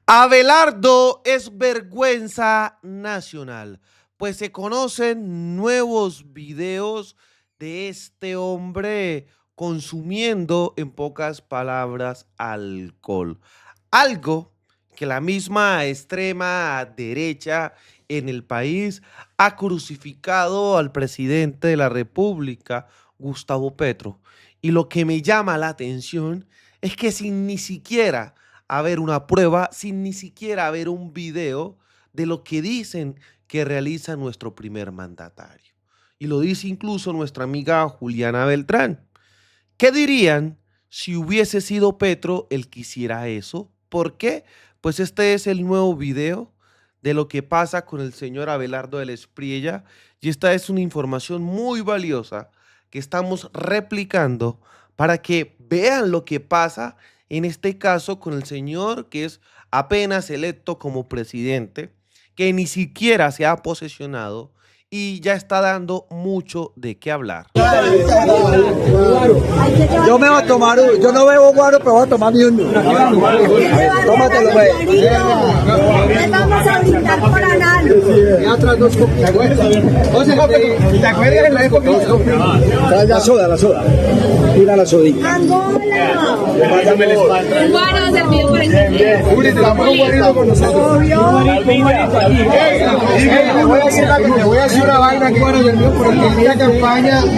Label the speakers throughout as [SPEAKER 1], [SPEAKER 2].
[SPEAKER 1] Abelardo es vergüenza nacional, pues se conocen nuevos videos de este hombre consumiendo, en pocas palabras, alcohol. Algo que la misma extrema derecha en el país ha crucificado al presidente de la República, Gustavo Petro. Y lo que me llama la atención es que sin ni siquiera haber una prueba, sin ni siquiera haber un video de lo que dicen que realiza nuestro primer mandatario. Y lo dice incluso nuestra amiga Juliana Beltrán. ¿Qué dirían si hubiese sido Petro el que hiciera eso? ¿Por qué? Pues este es el nuevo video de lo que pasa con el señor Abelardo del Espriella, y esta es una información muy valiosa que estamos replicando para que vean lo que pasa en este caso con el señor que es apenas electo como presidente, que ni siquiera se ha posesionado y ya está dando mucho de qué hablar.
[SPEAKER 2] Yo me voy a tomar uno. Yo no bebo guaro, pero voy a tomar uno. Tómatelo, güey.
[SPEAKER 3] Le vamos a brindar por anal.
[SPEAKER 2] Y otras dos copias. ¿Te acuerdas en la época? La soda. Mira la sodita.
[SPEAKER 3] Angola.
[SPEAKER 4] Guaro servido por el
[SPEAKER 2] Uri, te la pongo guarito con nosotros. Te voy a decir una vaina aquí, bueno, Dios mío, porque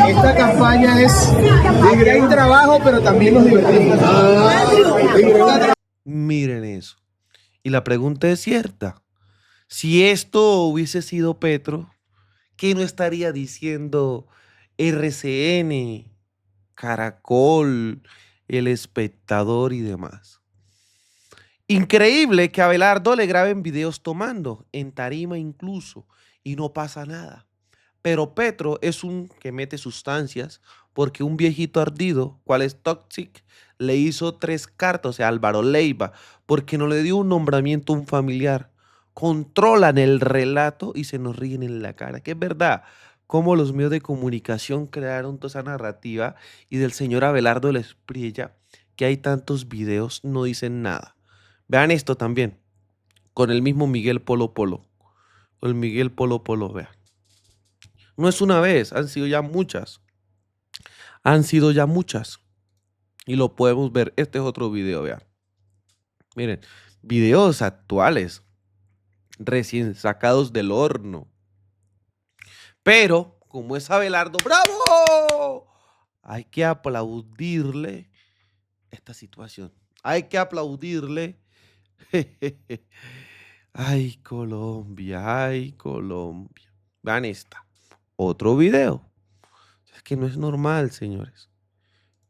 [SPEAKER 2] esta campaña es de gran trabajo, pero también nos divertimos.
[SPEAKER 1] Miren eso. Y la pregunta es cierta. Si esto hubiese sido Petro, ¿qué no estaría diciendo RCN, Caracol, El Espectador y demás? Increíble que a Abelardo le graben videos tomando, en tarima incluso, y no pasa nada. Pero Petro es un que mete sustancias porque un viejito ardido, cual es Toxic, le hizo 3 cartas, o sea, Álvaro Leiva, porque no le dio un nombramiento a un familiar. Controlan el relato y se nos ríen en la cara, que es verdad. Cómo los medios de comunicación crearon toda esa narrativa y del señor Abelardo del Espriella, que hay tantos videos, no dicen nada. Vean esto también, con el mismo Miguel Polo Polo. El Miguel Polo Polo, vean. No es una vez, han sido ya muchas. Han sido ya muchas. Y lo podemos ver. Este es otro video, vean. Miren, videos actuales, recién sacados del horno. Pero, como es Abelardo, ¡bravo! Hay que aplaudirle esta situación. Hay que aplaudirle. Ay, Colombia, ay, Colombia. Vean esta. Otro video. Es que no es normal, señores.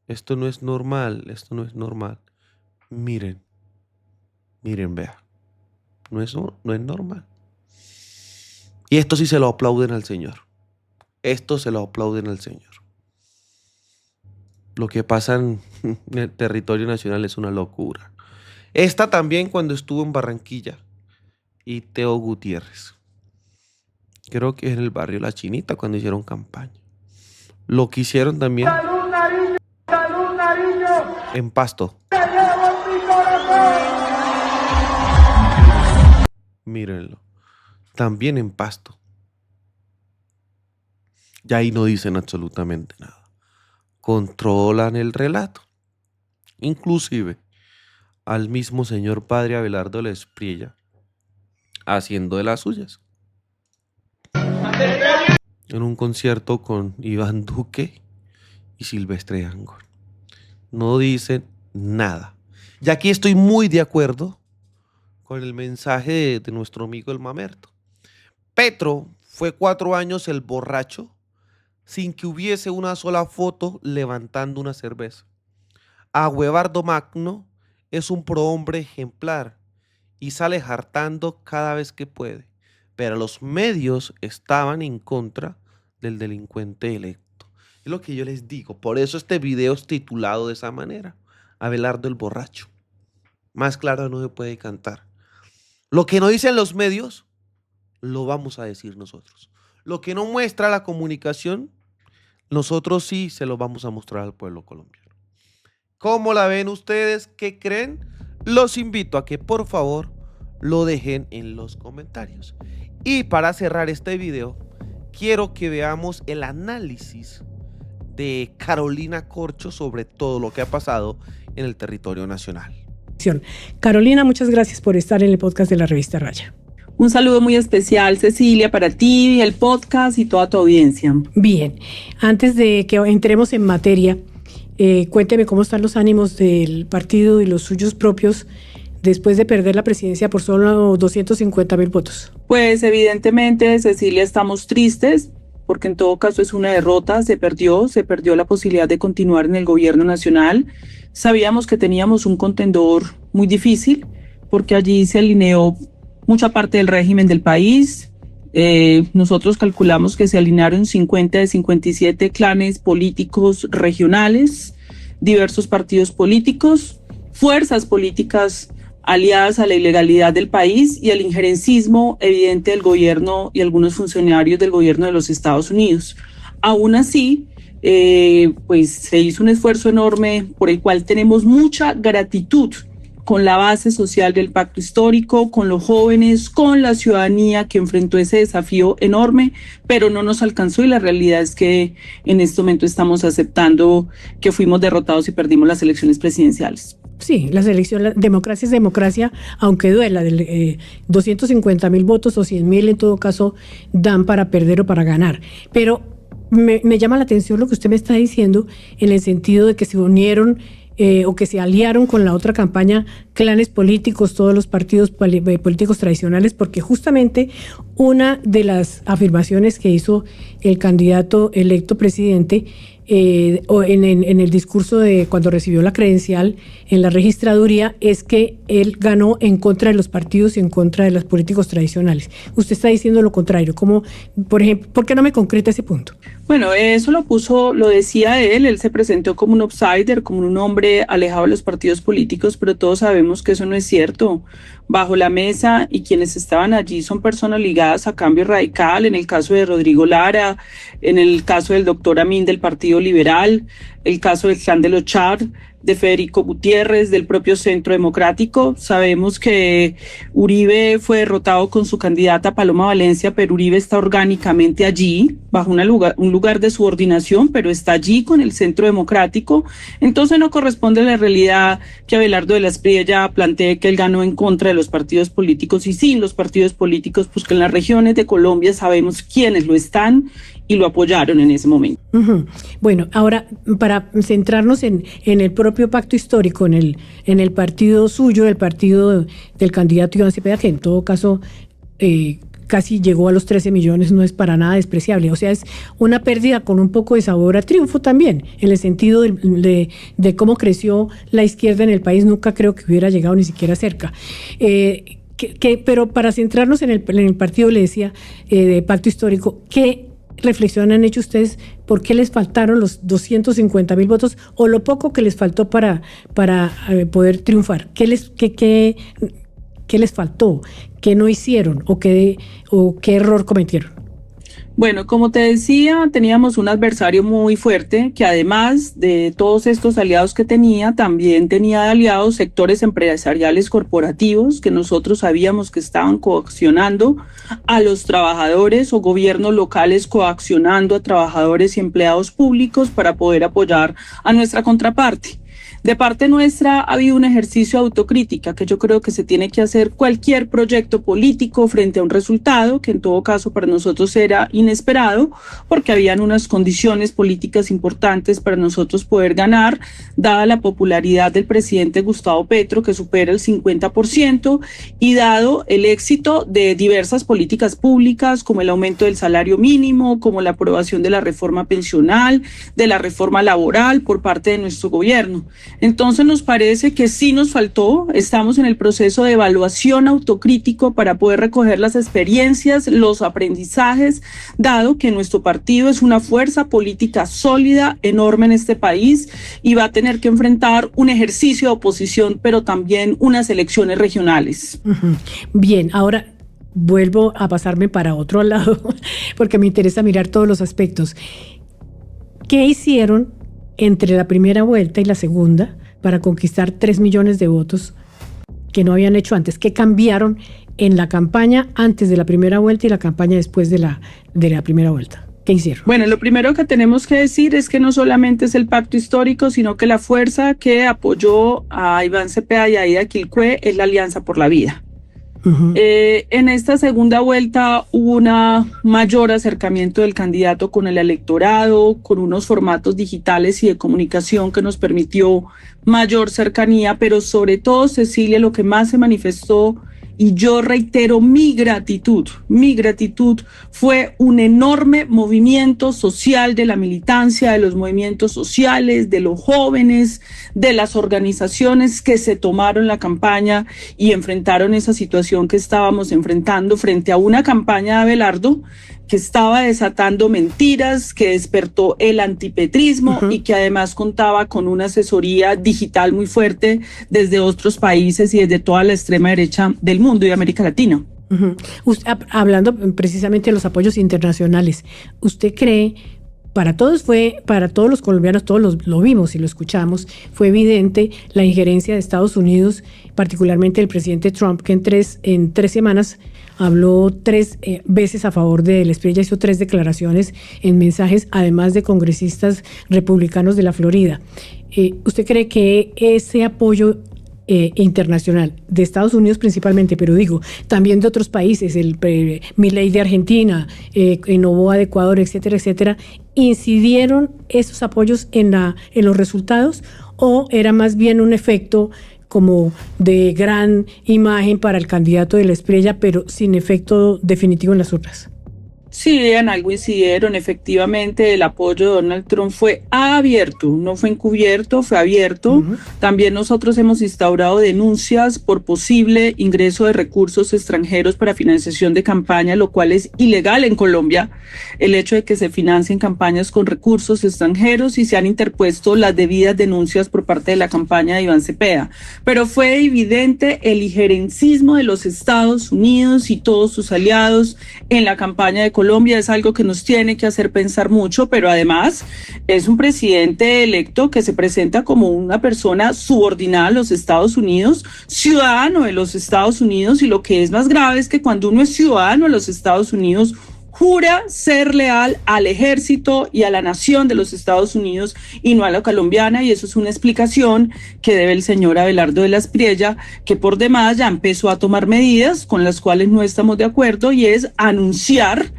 [SPEAKER 1] Esto no es normal, esto no es normal. Miren, vea. No es normal. Y esto sí se lo aplauden al Señor. Esto se lo aplauden al Señor. Lo que pasa en el territorio nacional es una locura. Esta también cuando estuvo en Barranquilla. Y Teo Gutiérrez. Creo que en el barrio La Chinita cuando hicieron campaña. Lo que hicieron también en Pasto. Mírenlo. También en Pasto. Y ahí no dicen absolutamente nada. Controlan el relato. Inclusive al mismo señor padre Abelardo del Espriella haciendo de las suyas. En un concierto con Iván Duque y Silvestre Angón. No dicen nada. Y aquí estoy muy de acuerdo con el mensaje de nuestro amigo el Mamerto. Petro fue 4 años el borracho sin que hubiese una sola foto levantando una cerveza. Aguebardo Magno es un prohombre ejemplar y sale hartando cada vez que puede, pero los medios estaban en contra del delincuente electo. Es lo que yo les digo, por eso este video es titulado de esa manera, Abelardo el borracho. Más claro no se puede cantar. Lo que no dicen los medios, lo vamos a decir nosotros. Lo que no muestra la comunicación, nosotros sí se lo vamos a mostrar al pueblo colombiano. ¿Cómo la ven ustedes? ¿Qué creen? Los invito a que por favor lo dejen en los comentarios. Y para cerrar este video, quiero que veamos el análisis de Carolina Corcho sobre todo lo que ha pasado en el territorio nacional.
[SPEAKER 5] Carolina, muchas gracias por estar en el podcast de la revista Raya.
[SPEAKER 4] Un saludo muy especial, Cecilia, para ti, el podcast y toda tu audiencia.
[SPEAKER 5] Bien, antes de que entremos en materia, cuénteme cómo están los ánimos del partido y los suyos propios después de perder la presidencia por solo 250,000 votos.
[SPEAKER 4] Pues evidentemente, Cecilia, estamos tristes porque en todo caso es una derrota, se perdió la posibilidad de continuar en el gobierno nacional. Sabíamos que teníamos un contendor muy difícil porque allí se alineó mucha parte del régimen del país. Nosotros calculamos que se alinearon 50 de 57 clanes políticos regionales, diversos partidos políticos, fuerzas políticas aliadas a la ilegalidad del país y al injerencismo evidente del gobierno y algunos funcionarios del gobierno de los Estados Unidos. Aún así, pues se hizo un esfuerzo enorme por el cual tenemos mucha gratitud con la base social del pacto histórico, con los jóvenes, con la ciudadanía que enfrentó ese desafío enorme, pero no nos alcanzó y la realidad es que en este momento estamos aceptando que fuimos derrotados y perdimos las elecciones presidenciales.
[SPEAKER 5] Sí, la democracia es democracia, aunque duela. 250,000 votos o 100,000 en todo caso dan para perder o para ganar. Pero me llama la atención lo que usted me está diciendo en el sentido de que se unieron o que se aliaron con la otra campaña clanes políticos, todos los partidos políticos tradicionales, porque justamente una de las afirmaciones que hizo el candidato electo presidente en el discurso de cuando recibió la credencial en la registraduría es que él ganó en contra de los partidos y en contra de los políticos tradicionales. Usted está diciendo lo contrario. ¿Cómo, por ejemplo, por qué no me concreta ese punto?
[SPEAKER 4] Bueno, eso lo decía él se presentó como un outsider, como un hombre alejado de los partidos políticos, pero todos sabemos que eso no es cierto. Bajo la mesa y quienes estaban allí son personas ligadas a Cambio Radical, en el caso de Rodrigo Lara, en el caso del doctor Amin del Partido Liberal, el caso del clan de los Char, de Federico Gutiérrez, del propio Centro Democrático. Sabemos que Uribe fue derrotado con su candidata Paloma Valencia, pero Uribe está orgánicamente allí, bajo un lugar de subordinación, pero está allí con el Centro Democrático. Entonces no corresponde a la realidad que Abelardo de la Espriella plantee que él ganó en contra de los partidos políticos y sin los partidos políticos, pues que en las regiones de Colombia sabemos quiénes lo están y lo apoyaron en ese momento.
[SPEAKER 5] Uh-huh. Bueno, ahora para centrarnos en el propio pacto histórico, en el partido suyo, el partido del candidato Iván Cepeda, que en todo caso casi llegó a los 13 millones, no es para nada despreciable. O sea, es una pérdida con un poco de sabor a triunfo también, en el sentido de cómo creció la izquierda en el país. Nunca creo que hubiera llegado ni siquiera cerca. Pero para centrarnos en el partido, le decía, de pacto histórico, ¿qué reflexión han hecho ustedes? ¿Por qué les faltaron los 250,000 votos o lo poco que les faltó para poder triunfar? ¿Qué les faltó? ¿Qué no hicieron? ¿O qué error cometieron?
[SPEAKER 4] Bueno, como te decía, teníamos un adversario muy fuerte que además de todos estos aliados que tenía, también tenía de aliados sectores empresariales corporativos que nosotros sabíamos que estaban coaccionando a los trabajadores o gobiernos locales coaccionando a trabajadores y empleados públicos para poder apoyar a nuestra contraparte. De parte nuestra ha habido un ejercicio de autocrítica que yo creo que se tiene que hacer cualquier proyecto político frente a un resultado que en todo caso para nosotros era inesperado porque habían unas condiciones políticas importantes para nosotros poder ganar, dada la popularidad del presidente Gustavo Petro que supera el 50% y dado el éxito de diversas políticas públicas como el aumento del salario mínimo, como la aprobación de la reforma pensional, de la reforma laboral por parte de nuestro gobierno. Entonces nos parece que sí nos faltó, estamos en el proceso de evaluación autocrítico para poder recoger las experiencias, los aprendizajes, dado que nuestro partido es una fuerza política sólida, enorme en este país y va a tener que enfrentar un ejercicio de oposición, pero también unas elecciones regionales.
[SPEAKER 5] Uh-huh. Bien, ahora vuelvo a pasarme para otro lado, porque me interesa mirar todos los aspectos. ¿Qué hicieron entre la primera vuelta y la segunda para conquistar 3 millones de votos que no habían hecho antes? ¿Qué cambiaron en la campaña antes de la primera vuelta y la campaña después de la primera vuelta? ¿Qué hicieron?
[SPEAKER 4] Bueno, lo primero que tenemos que decir es que no solamente es el pacto histórico, sino que la fuerza que apoyó a Iván Cepeda y a Aida Quilpué es la Alianza por la Vida. En esta segunda vuelta hubo un mayor acercamiento del candidato con el electorado, con unos formatos digitales y de comunicación que nos permitió mayor cercanía, pero sobre todo, Cecilia, lo que más se manifestó, y yo reitero mi gratitud fue un enorme movimiento social de la militancia, de los movimientos sociales, de los jóvenes, de las organizaciones que se tomaron la campaña y enfrentaron esa situación que estábamos enfrentando frente a una campaña de Abelardo que estaba desatando mentiras, que despertó el antipetrismo y que además contaba con una asesoría digital muy fuerte desde otros países y desde toda la extrema derecha del mundo y de América Latina.
[SPEAKER 5] Hablando precisamente de los apoyos internacionales, ¿usted cree, para todos los colombianos, lo vimos y lo escuchamos, fue evidente la injerencia de Estados Unidos, particularmente el presidente Trump, que en tres semanas habló 3 veces a favor del Espriella, hizo 3 declaraciones en mensajes, además de congresistas republicanos de la Florida. ¿Usted cree que ese apoyo internacional de Estados Unidos principalmente, pero digo, también de otros países, Milei de Argentina, Noboa de Ecuador, etcétera, etcétera, incidieron esos apoyos en los resultados, o era más bien un efecto como de gran imagen para el candidato de la Espriella, pero sin efecto definitivo en las urnas?
[SPEAKER 4] Sí, en algo incidieron. Efectivamente, el apoyo de Donald Trump fue abierto, no fue encubierto, fue abierto. También nosotros hemos instaurado denuncias por posible ingreso de recursos extranjeros para financiación de campaña, lo cual es ilegal en Colombia, el hecho de que se financien campañas con recursos extranjeros, y se han interpuesto las debidas denuncias por parte de la campaña de Iván Cepeda. Pero fue evidente el injerencismo de los Estados Unidos y todos sus aliados en la campaña de Colombia. Es algo que nos tiene que hacer pensar mucho, pero además es un presidente electo que se presenta como una persona subordinada a los Estados Unidos, ciudadano de los Estados Unidos, y lo que es más grave es que cuando uno es ciudadano de los Estados Unidos, jura ser leal al ejército y a la nación de los Estados Unidos y no a la colombiana, y eso es una explicación que debe el señor Abelardo de la Espriella, que por demás ya empezó a tomar medidas con las cuales no estamos de acuerdo, y es anunciar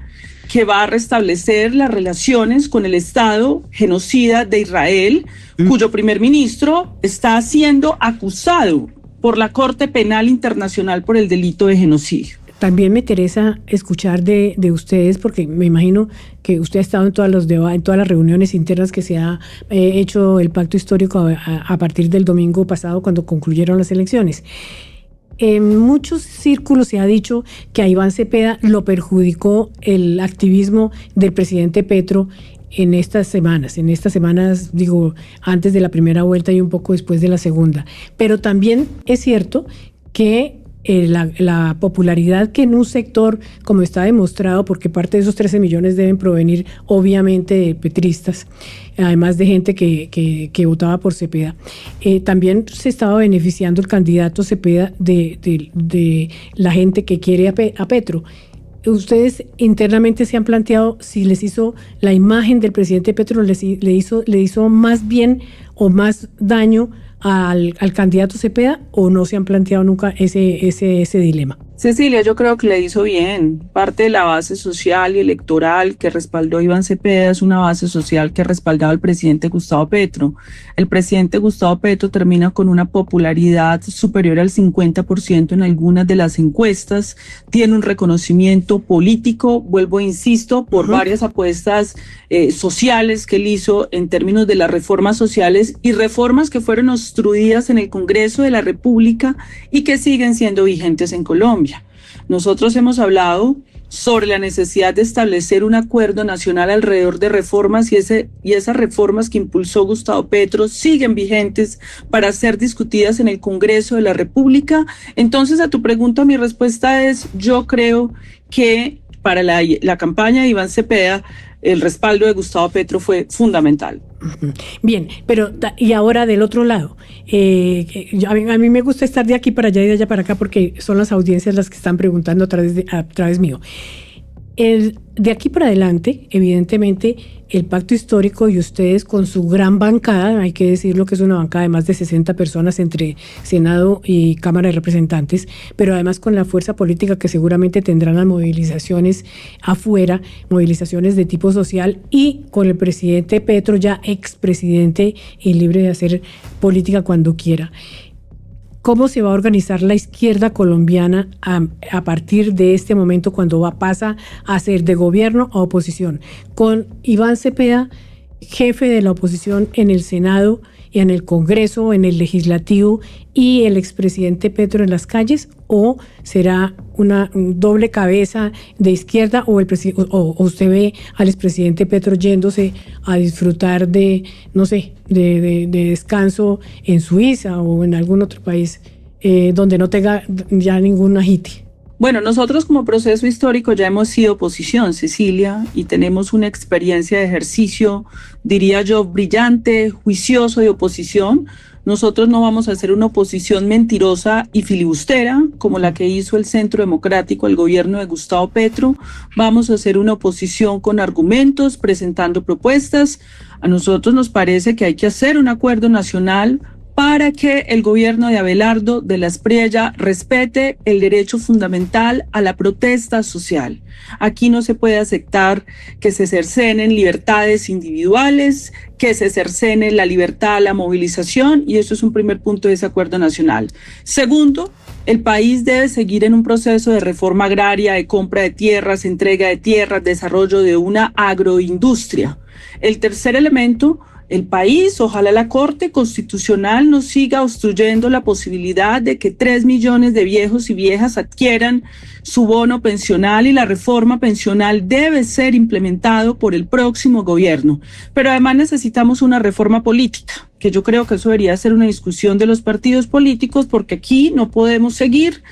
[SPEAKER 4] que va a restablecer las relaciones con el Estado genocida de Israel, cuyo primer ministro está siendo acusado por la Corte Penal Internacional por el delito de genocidio.
[SPEAKER 5] También me interesa escuchar de ustedes, porque me imagino que usted ha estado en todas las reuniones internas que se ha hecho el pacto histórico a partir del domingo pasado, cuando concluyeron las elecciones. En muchos círculos se ha dicho que a Iván Cepeda lo perjudicó el activismo del presidente Petro en estas semanas, digo, antes de la primera vuelta y un poco después de la segunda. Pero también es cierto que la popularidad que en un sector, como está demostrado, porque parte de esos 13 millones deben provenir obviamente de petristas, además de gente que votaba por Cepeda, también se estaba beneficiando el candidato Cepeda de la gente que quiere a Petro. ¿Ustedes internamente se han planteado si les hizo la imagen del presidente Petro, le hizo más bien o más daño al candidato Cepeda, o no se han planteado nunca ese dilema?
[SPEAKER 4] Cecilia, yo creo que le hizo bien. Parte de la base social y electoral que respaldó Iván Cepeda es una base social que ha respaldado al presidente Gustavo Petro. El presidente Gustavo Petro termina con una popularidad superior al 50% en algunas de las encuestas, tiene un reconocimiento político, vuelvo e insisto, por varias apuestas sociales que él hizo en términos de las reformas sociales y reformas que fueron obstruidas en el Congreso de la República y que siguen siendo vigentes en Colombia. Nosotros hemos hablado sobre la necesidad de establecer un acuerdo nacional alrededor de reformas, y esas reformas que impulsó Gustavo Petro siguen vigentes para ser discutidas en el Congreso de la República. Entonces, a tu pregunta, mi respuesta es: yo creo que para la campaña de Iván Cepeda, el respaldo de Gustavo Petro fue fundamental.
[SPEAKER 5] Bien, pero y ahora del otro lado, a mí me gusta estar de aquí para allá y de allá para acá porque son las audiencias las que están preguntando a través mío. De aquí para adelante, evidentemente, el pacto histórico y ustedes con su gran bancada, hay que decirlo que es una bancada de más de 60 personas entre Senado y Cámara de Representantes, pero además con la fuerza política que seguramente tendrán las movilizaciones afuera, movilizaciones de tipo social, y con el presidente Petro, ya expresidente y libre de hacer política cuando quiera. ¿Cómo se va a organizar la izquierda colombiana a partir de este momento cuando pasa a ser de gobierno a oposición? Con Iván Cepeda, jefe de la oposición en el Senado, en el Congreso, en el Legislativo, y el expresidente Petro en las calles, ¿o será una doble cabeza de izquierda, o usted ve al expresidente Petro yéndose a disfrutar de, no sé, de descanso en Suiza o en algún otro país donde no tenga ya ningún agite?
[SPEAKER 4] Bueno, nosotros como proceso histórico ya hemos sido oposición, Cecilia, y tenemos una experiencia de ejercicio, diría yo, brillante, juicioso de oposición. Nosotros no vamos a hacer una oposición mentirosa y filibustera como la que hizo el Centro Democrático, el gobierno de Gustavo Petro. Vamos a hacer una oposición con argumentos, presentando propuestas. A nosotros nos parece que hay que hacer un acuerdo nacional para que el gobierno de Abelardo de la Espriella respete el derecho fundamental a la protesta social. Aquí no se puede aceptar que se cercenen libertades individuales, que se cercene la libertad a la movilización, y eso es un primer punto de ese acuerdo nacional. Segundo, el país debe seguir en un proceso de reforma agraria, de compra de tierras, entrega de tierras, desarrollo de una agroindustria. El tercer elemento, el país, ojalá la Corte Constitucional no siga obstruyendo la posibilidad de que 3 millones de viejos y viejas adquieran su bono pensional, y la reforma pensional debe ser implementado por el próximo gobierno. Pero además necesitamos una reforma política, que yo creo que eso debería ser una discusión de los partidos políticos, porque aquí no podemos seguir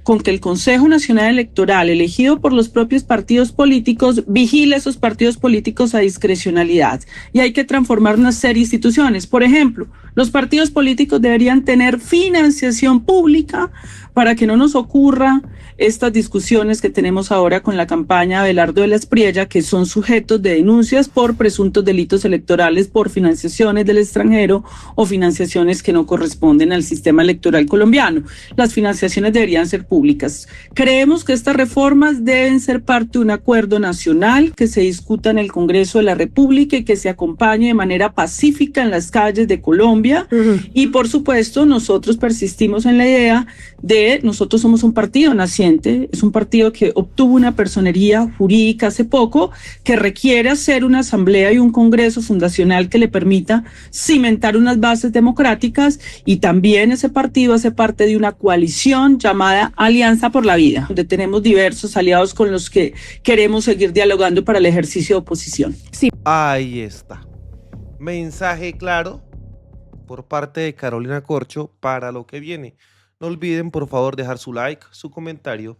[SPEAKER 4] con que el Consejo Nacional Electoral, elegido por los propios partidos políticos, vigile a esos partidos políticos a discrecionalidad. Y hay que transformar una serie de instituciones. Por ejemplo, los partidos políticos deberían tener financiación pública para que no nos ocurra estas discusiones que tenemos ahora con la campaña Abelardo de la Espriella, que son sujetos de denuncias por presuntos delitos electorales, por financiaciones del extranjero o financiaciones que no corresponden al sistema electoral colombiano. Las financiaciones deberían ser públicas. Creemos que estas reformas deben ser parte de un acuerdo nacional que se discuta en el Congreso de la República y que se acompañe de manera pacífica en las calles de Colombia. Y por supuesto, nosotros persistimos en la idea de, nosotros somos un partido naciente, es un partido que obtuvo una personería jurídica hace poco, que requiere hacer una asamblea y un congreso fundacional que le permita cimentar unas bases democráticas, y también ese partido hace parte de una coalición llamada Alianza por la Vida, donde tenemos diversos aliados con los que queremos seguir dialogando para el ejercicio de oposición.
[SPEAKER 5] Sí.
[SPEAKER 1] Ahí está. Mensaje claro por parte de Carolina Corcho para lo que viene. No olviden, por favor, dejar su like, su comentario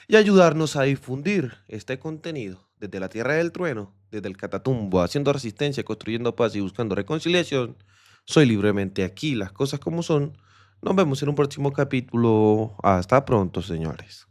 [SPEAKER 1] y ayudarnos a difundir este contenido desde la Tierra del Trueno, desde el Catatumbo, haciendo resistencia, construyendo paz y buscando reconciliación. Soy Libremente Aquí, las cosas como son. Nos vemos en un próximo capítulo. Hasta pronto, señores.